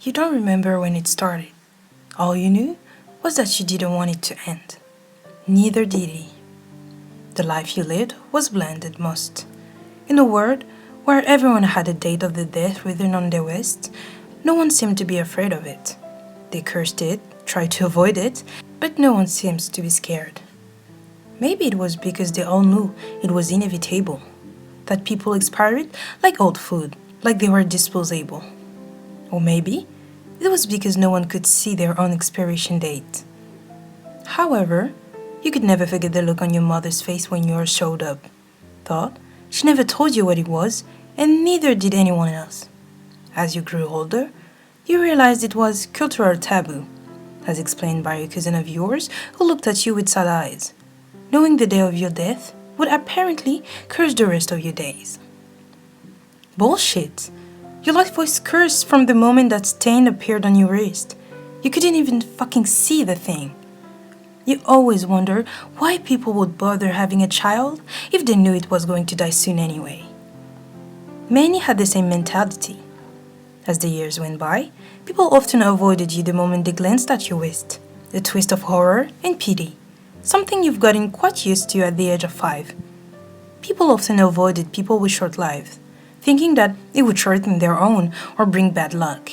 You don't remember when it started. All you knew was that you didn't want it to end. Neither did he. The life you lived was bland at most. In a world where everyone had a date of the death written on their wrist, no one seemed to be afraid of it. They cursed it, tried to avoid it, but no one seems to be scared. Maybe it was because they all knew it was inevitable, that people expired like old food, like they were disposable. Or maybe it was because no one could see their own expiration date. However, you could never forget the look on your mother's face when yours showed up. Thought she never told you what it was, and neither did anyone else. As you grew older, you realized it was cultural taboo, as explained by a cousin of yours who looked at you with sad eyes. Knowing the day of your death would apparently curse the rest of your days. Bullshit! Your life was cursed from the moment that stain appeared on your wrist. You couldn't even fucking see the thing. You always wondered why people would bother having a child if they knew it was going to die soon anyway. Many had the same mentality. As the years went by, people often avoided you the moment they glanced at your wrist, a twist of horror and pity, something you've gotten quite used to at the age of 5. People often avoided people with short lives, thinking that it would shorten their own or bring bad luck.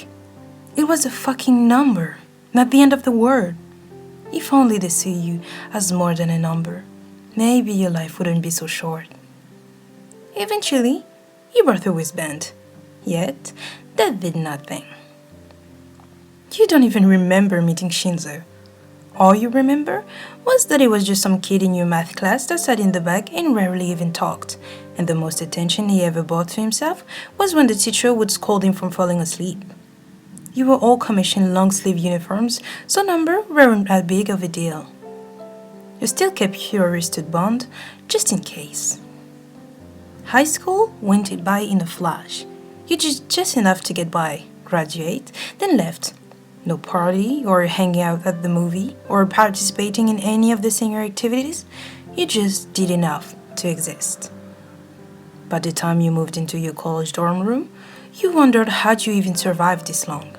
It was a fucking number, not the end of the world. If only they see you as more than a number, maybe your life wouldn't be so short. Eventually, you brought a wristband, yet that did nothing. You don't even remember meeting Shinsou. All you remember was that he was just some kid in your math class that sat in the back and rarely even talked, and the most attention he ever brought to himself was when the teacher would scold him from falling asleep. You were all commissioned long-sleeve uniforms, so number weren't that big of a deal. You still kept your wristed bond, just in case. High school went by in a flash. You did just enough to get by, graduate, then left. No party, or hanging out at the movie, or participating in any of the senior activities. You just did enough to exist. By the time you moved into your college dorm room, you wondered how you even survived this long.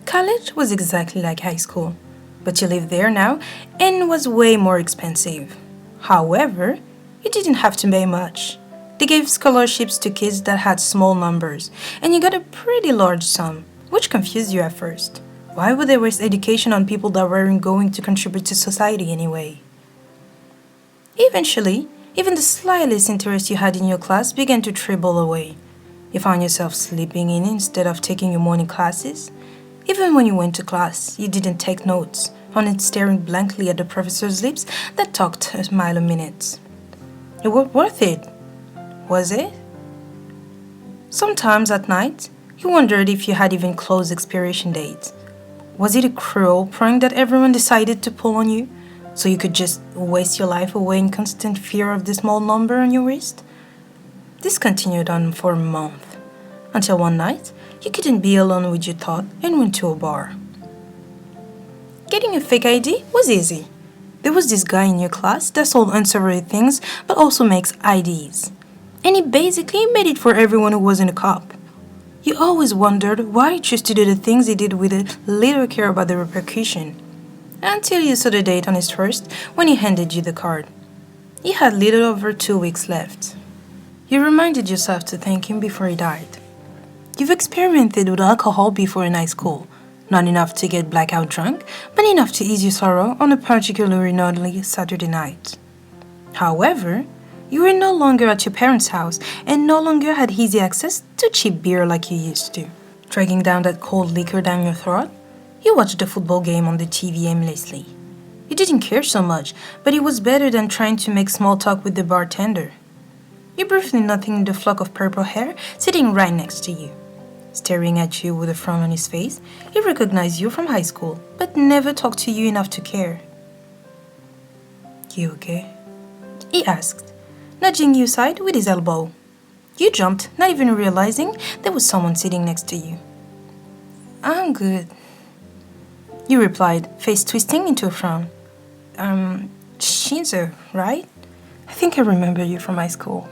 College was exactly like high school, but you lived there now and was way more expensive. However, you didn't have to pay much. They gave scholarships to kids that had small numbers, and you got a pretty large sum, which confused you at first. Why would they waste education on people that weren't going to contribute to society anyway? Eventually, even the slightest interest you had in your class began to tremble away. You found yourself sleeping in instead of taking your morning classes. Even when you went to class, you didn't take notes, only staring blankly at the professor's lips that talked a mile a minute. It was worth it, was it? Sometimes at night, you wondered if you had even close expiration dates. Was it a cruel prank that everyone decided to pull on you, so you could just waste your life away in constant fear of the small number on your wrist? This continued on for a month, until one night, you couldn't be alone with your thought and went to a bar. Getting a fake ID was easy. There was this guy in your class that sold unsavory things but also makes IDs. And he basically made it for everyone who wasn't a cop. You always wondered why he chose to do the things he did with a little care about the repercussion. Until you saw the date on his wrist when he handed you the card. He had little over 2 weeks left. You reminded yourself to thank him before he died. You've experimented with alcohol before in high school. Not enough to get blackout drunk, but enough to ease your sorrow on a particularly naughty Saturday night. However, you were no longer at your parents' house and no longer had easy access to cheap beer like you used to. Dragging down that cold liquor down your throat, you watched the football game on the TV aimlessly. You didn't care so much, but it was better than trying to make small talk with the bartender. You briefly nothing the flock of purple hair sitting right next to you. Staring at you with a frown on his face, he recognized you from high school, but never talked to you enough to care. "You okay?" he asked, nudging you aside with his elbow. You jumped, not even realizing there was someone sitting next to you. "I'm good," you replied, face twisting into a frown. Shinsou, right? I think I remember you from high school."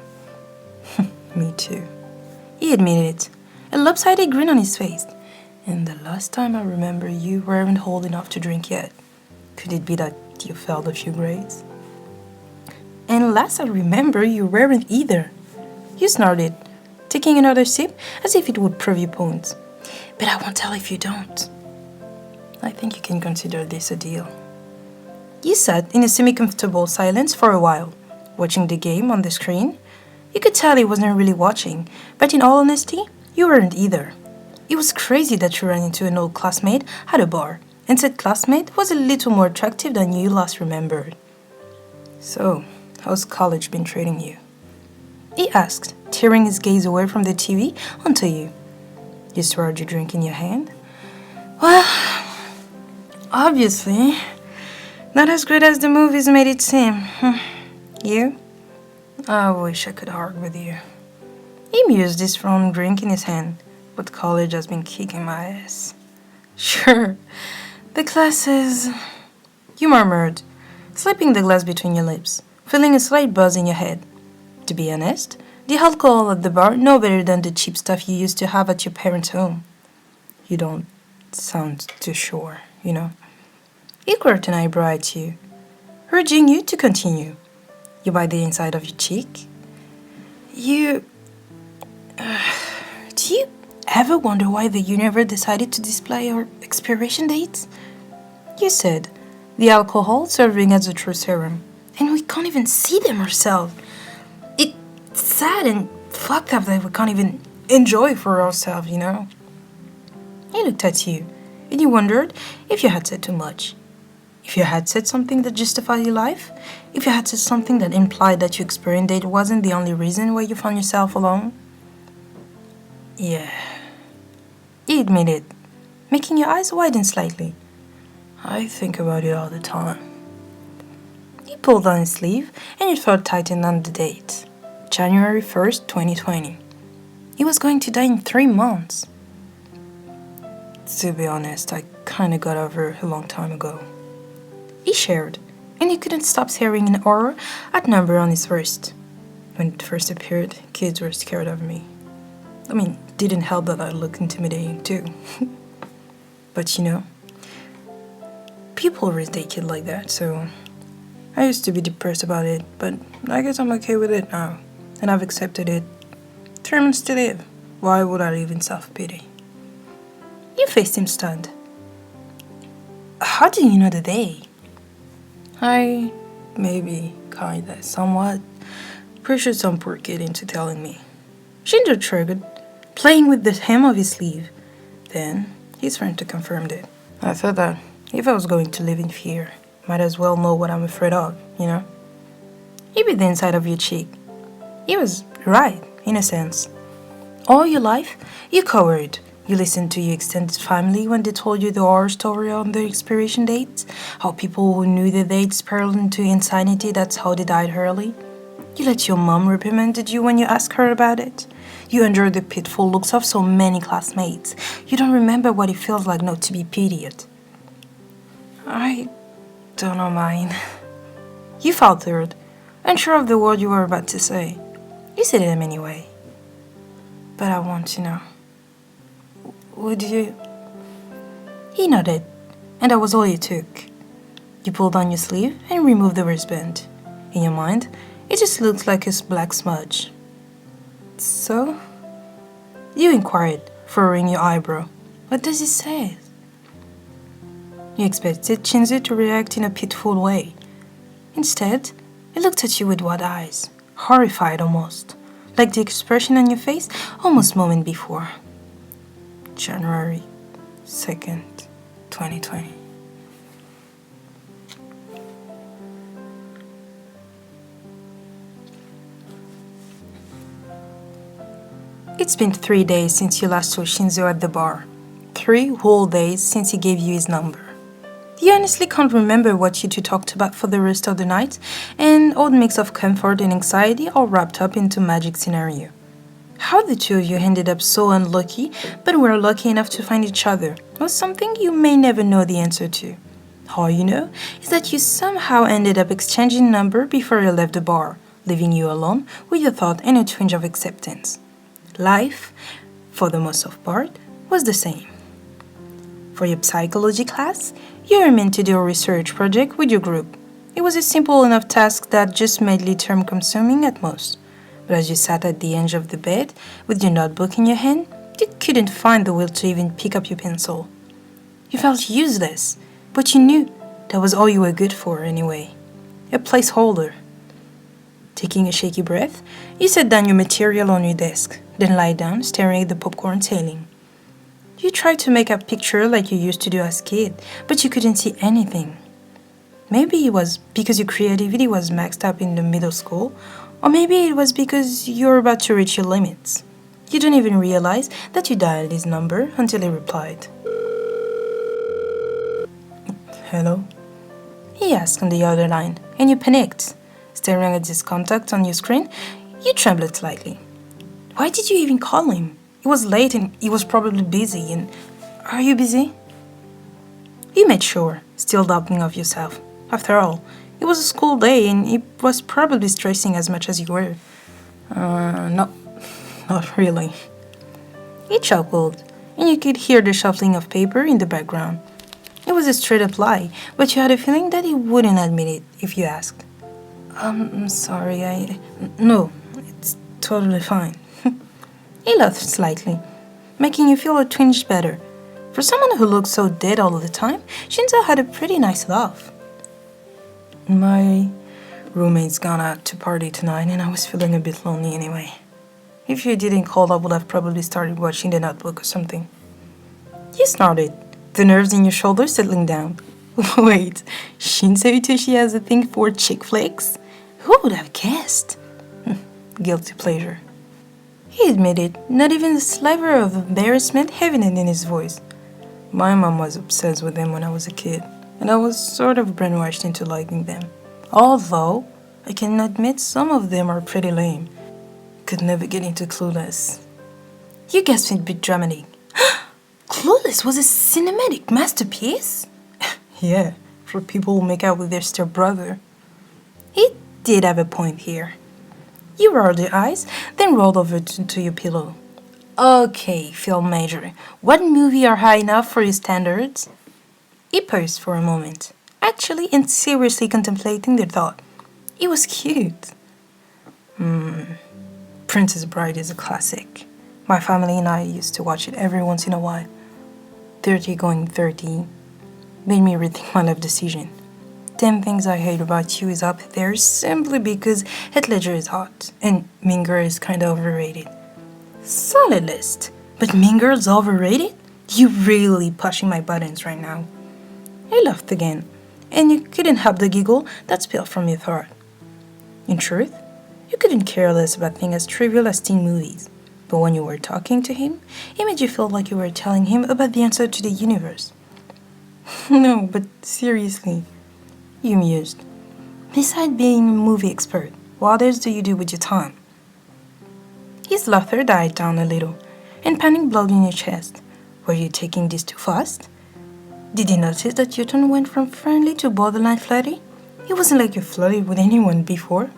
"Me too," he admitted it, a lopsided grin on his face. And the last time I remember, you weren't old enough to drink yet. Could it be that you failed a few grades? And last I remember, you weren't either. You snorted, taking another sip as if it would prove your point. But I won't tell if you don't. I think you can consider this a deal. You sat in a semi-comfortable silence for a while, watching the game on the screen. You could tell he wasn't really watching, but in all honesty, you weren't either. It was crazy that you ran into an old classmate at a bar, and said classmate was a little more attractive than you last remembered. So, how's college been treating you? He asked, tearing his gaze away from the TV onto you. You swallowed your drink in your hand. Well, obviously, not as great as the movies made it seem. You? I wish I could argue with you. He mused his strong drink in his hand, but college has been kicking my ass. Sure, the classes... You murmured, slipping the glass between your lips, feeling a slight buzz in your head. To be honest, the alcohol at the bar no better than the cheap stuff you used to have at your parents' home. You don't sound too sure, you know. He quirked an eyebrow at you, urging you to continue. You bite the inside of your cheek. Do you ever wonder why the universe decided to display our expiration dates? You said, the alcohol serving as a true serum, and we can't even see them ourselves. It's sad and fucked up that we can't even enjoy for ourselves, you know? He looked at you, and you wondered if you had said too much. If you had said something that justified your life, if you had said something that implied that your expiration date wasn't the only reason why you found yourself alone. Yeah, he admitted, making your eyes widen slightly. I think about it all the time. He pulled on his sleeve, and your throat tightened on the date. January 1st, 2020. He was going to die in 3 months. To be honest, I kinda got over it a long time ago. He shared, and he couldn't stop staring in horror at number on his wrist. When it first appeared, kids were scared of me. I mean, didn't help that I looked intimidating too. But you know, people raise their kid like that, so I used to be depressed about it, but I guess I'm okay with it now, and I've accepted it. 3 months to live. Why would I live in self-pity? You faced him stunned. How do you know the day? I maybe kinda somewhat pressured some poor kid into telling me. Shinsou triggered, playing with the hem of his sleeve. Then his friend confirmed it. I thought that if I was going to live in fear, might as well know what I'm afraid of, you know? He bit the inside of your cheek. He was right, in a sense. All your life, you cowered. You listened to your extended family when they told you the horror story on the expiration dates, how people who knew the dates spiraled into insanity, that's how they died early. You let your mom reprimanded you when you asked her about it. You endured the pitiful looks of so many classmates. You don't remember what it feels like not to be pitied. I don't know mine. You faltered, unsure of the word you were about to say. You said them anyway. But I want to know. Would you? He nodded, and that was all you took. You pulled on your sleeve and removed the wristband. In your mind, it just looked like a black smudge. So? You inquired, furrowing your eyebrow. What does it say? You expected Shinsou to react in a pitiful way. Instead, it looked at you with wide eyes, horrified almost, like the expression on your face almost a moment before. January 2nd, 2020. It's been 3 days since you last saw Shinsou at the bar. 3 whole days since he gave you his number. You honestly can't remember what you two talked about for the rest of the night, an odd mix of comfort and anxiety all wrapped up into a magic scenario. How the two of you ended up so unlucky, but were lucky enough to find each other, was something you may never know the answer to. All you know is that you somehow ended up exchanging number before you left the bar, leaving you alone with your thought and a twinge of acceptance. Life, for the most of part, was the same. For your psychology class, you were meant to do a research project with your group. It was a simple enough task that just mildly time-consuming at most. But as you sat at the edge of the bed with your notebook in your hand, you couldn't find the will to even pick up your pencil. You felt useless, but you knew that was all you were good for anyway. A placeholder. Taking a shaky breath, you set down your material on your desk, then lie down staring at the popcorn ceiling. You tried to make a picture like you used to do as a kid, but you couldn't see anything. Maybe it was because your creativity was maxed up in the middle school, or maybe it was because you were about to reach your limits. You didn't even realize that you dialed his number until he replied. "Hello?" he asked on the other line, and you panicked. Staring at his contact on your screen, you trembled slightly. Why did you even call him? It was late and he was probably busy, and are you busy? You made sure, still doubting of yourself. After all, it was a school day and he was probably stressing as much as you were. No, not really. He chuckled, and you could hear the shuffling of paper in the background. It was a straight-up lie, but you had a feeling that he wouldn't admit it if you asked. I'm sorry, No, it's totally fine. He laughed slightly, making you feel a twinge better. For someone who looked so dead all the time, Shinsou had a pretty nice laugh. My roommate's gone out to party tonight and I was feeling a bit lonely anyway. If you didn't call, I would have probably started watching The Notebook or something. You snorted, the nerves in your shoulders settling down. Wait, Shinsou Hitoshi has a thing for chick flicks? Who would have guessed? Guilty pleasure. He admitted, not even a sliver of embarrassment evident in his voice. My mom was obsessed with them when I was a kid, and I was sort of brainwashed into liking them. Although, I can admit some of them are pretty lame. Could never get into Clueless. You gasped a bit dramatic. Clueless was a cinematic masterpiece? Yeah, for people who make out with their stepbrother. He did have a point here. You rolled your eyes, then rolled over to your pillow. Okay, film major, what movie are high enough for your standards? He paused for a moment, actually and seriously contemplating the thought. It was cute. Princess Bride is a classic. My family and I used to watch it every once in a while. 30 going 30 made me rethink my life decision. 10 Things I Hate About You is up there simply because Heath Ledger is hot and Mean Girl is kinda overrated. Solid list, but Mean Girl's overrated? You're really pushing my buttons right now. I laughed again, and you couldn't help the giggle that spilled from your throat. In truth, you couldn't care less about things as trivial as teen movies, but when you were talking to him, it made you feel like you were telling him about the answer to the universe. No, but seriously, you mused. Besides being a movie expert, what else do you do with your time? His laughter died down a little, and panic blowed in your chest. Were you taking this too fast? Did you notice that your tone went from friendly to borderline flirty? It wasn't like you flirted with anyone before.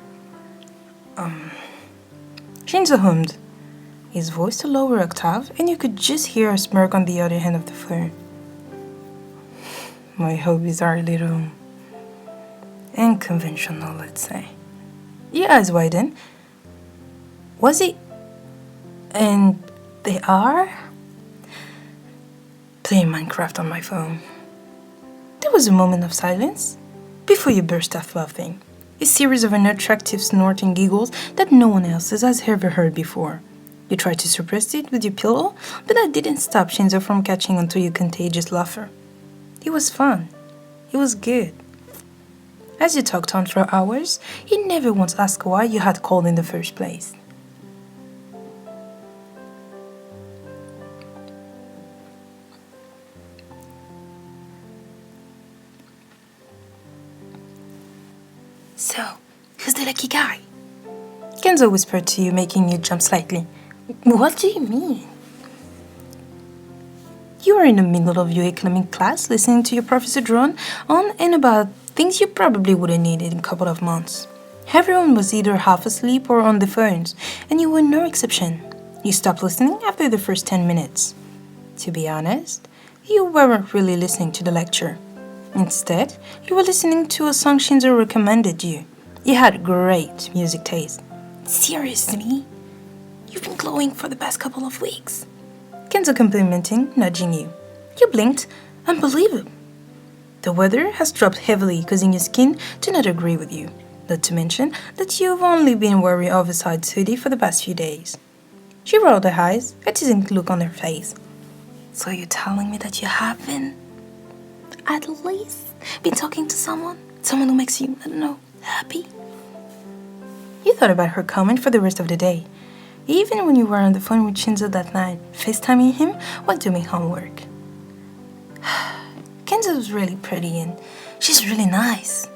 Shinsou hummed, his voice a lower octave, and you could just hear a smirk on the other end of the phone. My hobbies are a little unconventional, let's say. Your eyes widened. Was it? And they are? Playing Minecraft on my phone. There was a moment of silence before you burst out laughing. A series of unattractive snorting giggles that no one else has ever heard before. You tried to suppress it with your pillow, but that didn't stop Shinsou from catching onto your contagious laughter. It was fun. It was good. As you talked on for hours, he never once asked why you had called in the first place. So, who's the lucky guy? Kenzo whispered to you, making you jump slightly. What do you mean? You were in the middle of your economic class listening to your professor drone on and about things you probably wouldn't need in a couple of months. Everyone was either half asleep or on the phones, and you were no exception. You stopped listening after the first 10 minutes. To be honest, you weren't really listening to the lecture. Instead, you were listening to a song Shinsou recommended you. You had great music taste. Seriously? You've been glowing for the past couple of weeks. Kenzo complimenting, nudging you. You blinked. Unbelievable. The weather has dropped heavily, causing your skin to not agree with you. Not to mention that you've only been wearing oversized hoodie for the past few days. She rolled her eyes, a teasing look on her face. So you're telling me that you haven't, at least, been talking to someone? Someone who makes you, I don't know, happy? You thought about her comment for the rest of the day. Even when you were on the phone with Shinsou that night, FaceTiming him while doing homework. Kenzo's really pretty and she's really nice,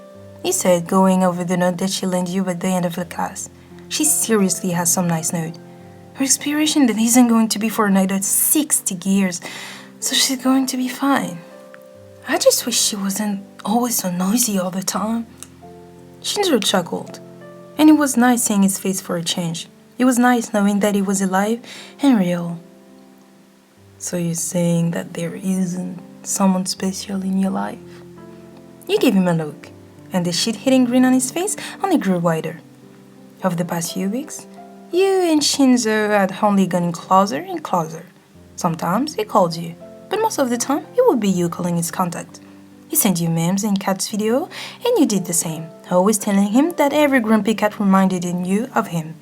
he said, going over the note that she lent you at the end of the class. She seriously has some nice note. Her expiration date isn't going to be for another 60 years, so she's going to be fine. I just wish she wasn't always so noisy all the time. Shinsou chuckled, and it was nice seeing his face for a change. It was nice knowing that he was alive and real. So you're saying that there isn't someone special in your life? You gave him a look, and the shit-hitting grin on his face only grew wider. Over the past few weeks, you and Shinsou had only gotten closer and closer. Sometimes he called you, but most of the time it would be you calling his contact. He sent you memes and cats video, and you did the same, always telling him that every grumpy cat reminded you of him.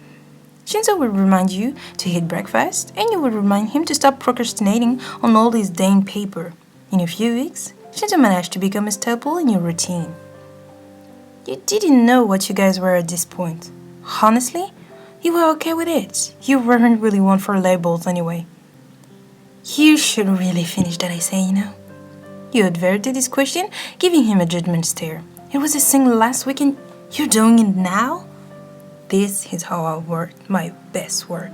Shinsou would remind you to eat breakfast, and you would remind him to stop procrastinating on all his dang paper. In a few weeks, Shinsou managed to become a staple in your routine. You didn't know what you guys were at this point. Honestly, you were okay with it. You weren't really one for labels anyway. You should really finish that essay, you know. You adverted his question, giving him a judgment stare. It was a thing last week and you're doing it now? This is how I work my best work.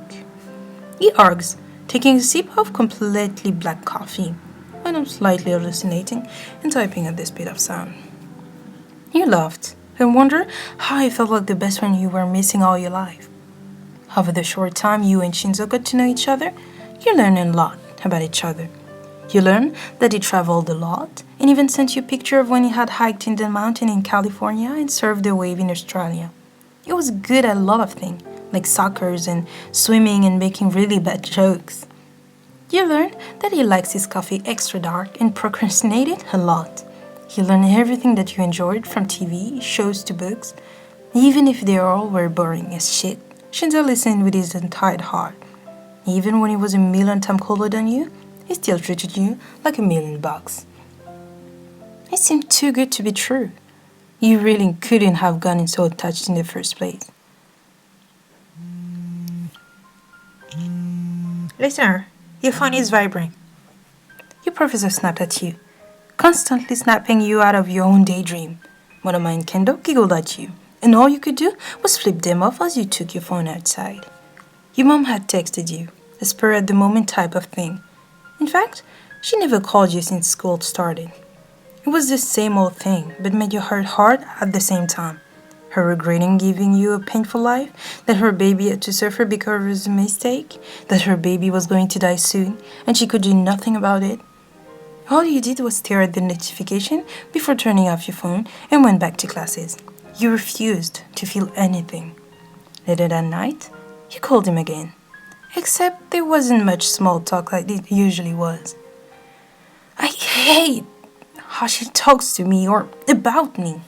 He args, taking a sip of completely black coffee, when I'm slightly hallucinating and typing at the speed of sound. You laughed and wondered how it felt like the best friend you were missing all your life. Over the short time you and Shinsou got to know each other, you learned a lot about each other. You learned that he traveled a lot and even sent you a picture of when he had hiked in the mountain in California and surfed the wave in Australia. He was good at a lot of things, like soccer and swimming and making really bad jokes. You learned that he likes his coffee extra dark and procrastinated a lot. You learned everything that you enjoyed, from TV, shows to books. Even if they all were boring as shit, Shinsou listened with his entire heart. Even when he was a million times cooler than you, he still treated you like $1,000,000. It seemed too good to be true. You really couldn't have gotten so attached in the first place. Listener, your phone is vibrating. Your professor snapped at you, constantly snapping you out of your own daydream. Monoma and Kendo giggled at you, and all you could do was flip them off as you took your phone outside. Your mom had texted you, a spur-at-the-moment type of thing. In fact, she never called you since school started. It was the same old thing, but made your heart hard at the same time. Her regretting giving you a painful life, that her baby had to suffer because of a mistake, that her baby was going to die soon, and she could do nothing about it. All you did was stare at the notification before turning off your phone and went back to classes. You refused to feel anything. Later that night, you called him again. Except there wasn't much small talk like it usually was. I hate how she talks to me or about me,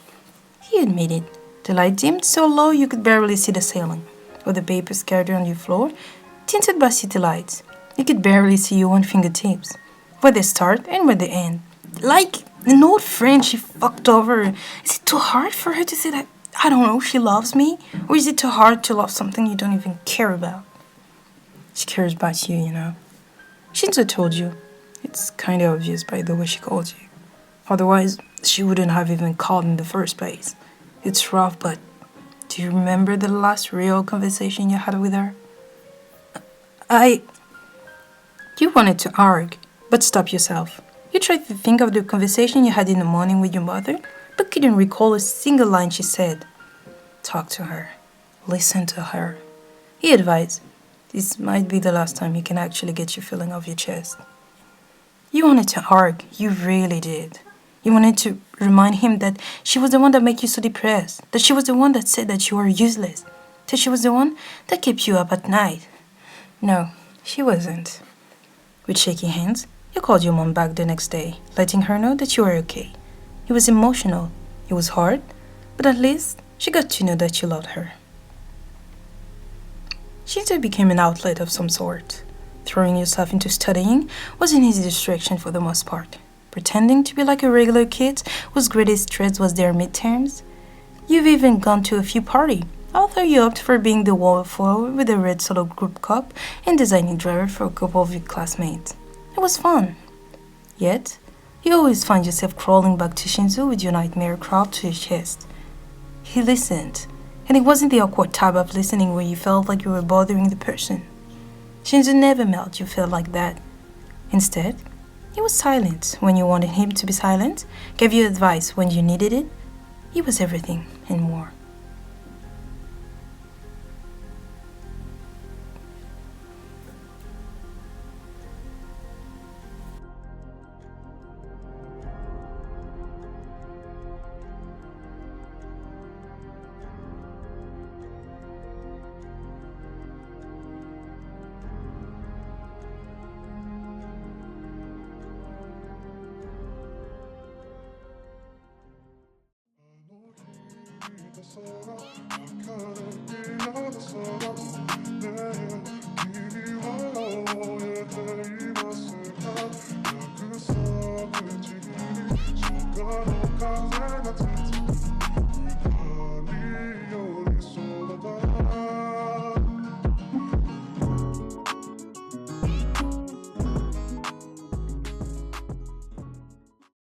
he admitted. The light dimmed so low you could barely see the ceiling, or the paper scattered on your floor, tinted by city lights. You could barely see your own fingertips, where they start and where they end. Like an old friend she fucked over. Is it too hard for her to say that, I don't know, she loves me? Or is it too hard to love something you don't even care about? She cares about you, you know. Shinsou told you. It's kinda obvious by the way she called you. Otherwise, she wouldn't have even called in the first place. It's rough, but do you remember the last real conversation you had with her? You wanted to argue, but stop yourself. You tried to think of the conversation you had in the morning with your mother, but couldn't recall a single line she said. Talk to her. Listen to her. He advised, this might be the last time you can actually get your feeling off your chest. You You wanted to argue, you really did. You wanted to remind him that she was the one that made you so depressed, that she was the one that said that you were useless, that she was the one that kept you up at night. No, she wasn't. With shaky hands, you called your mom back the next day, letting her know that you were okay. It was emotional, it was hard, but at least she got to know that you loved her. Shinsou became an outlet of some sort. Throwing yourself into studying was an easy distraction for the most part. Pretending to be like a regular kid whose greatest threat was their midterms. You've even gone to a few parties, although you opt for being the wallflower with a red solo group cup and designing driver for a couple of your classmates. It was fun. Yet, you always find yourself crawling back to Shinsou with your nightmare crawled to your chest. He listened, and it wasn't the awkward type of listening where you felt like you were bothering the person. Shinsou never made you feel like that. Instead, he was silent when you wanted him to be silent, gave you advice when you needed it. He was everything and more.約束口に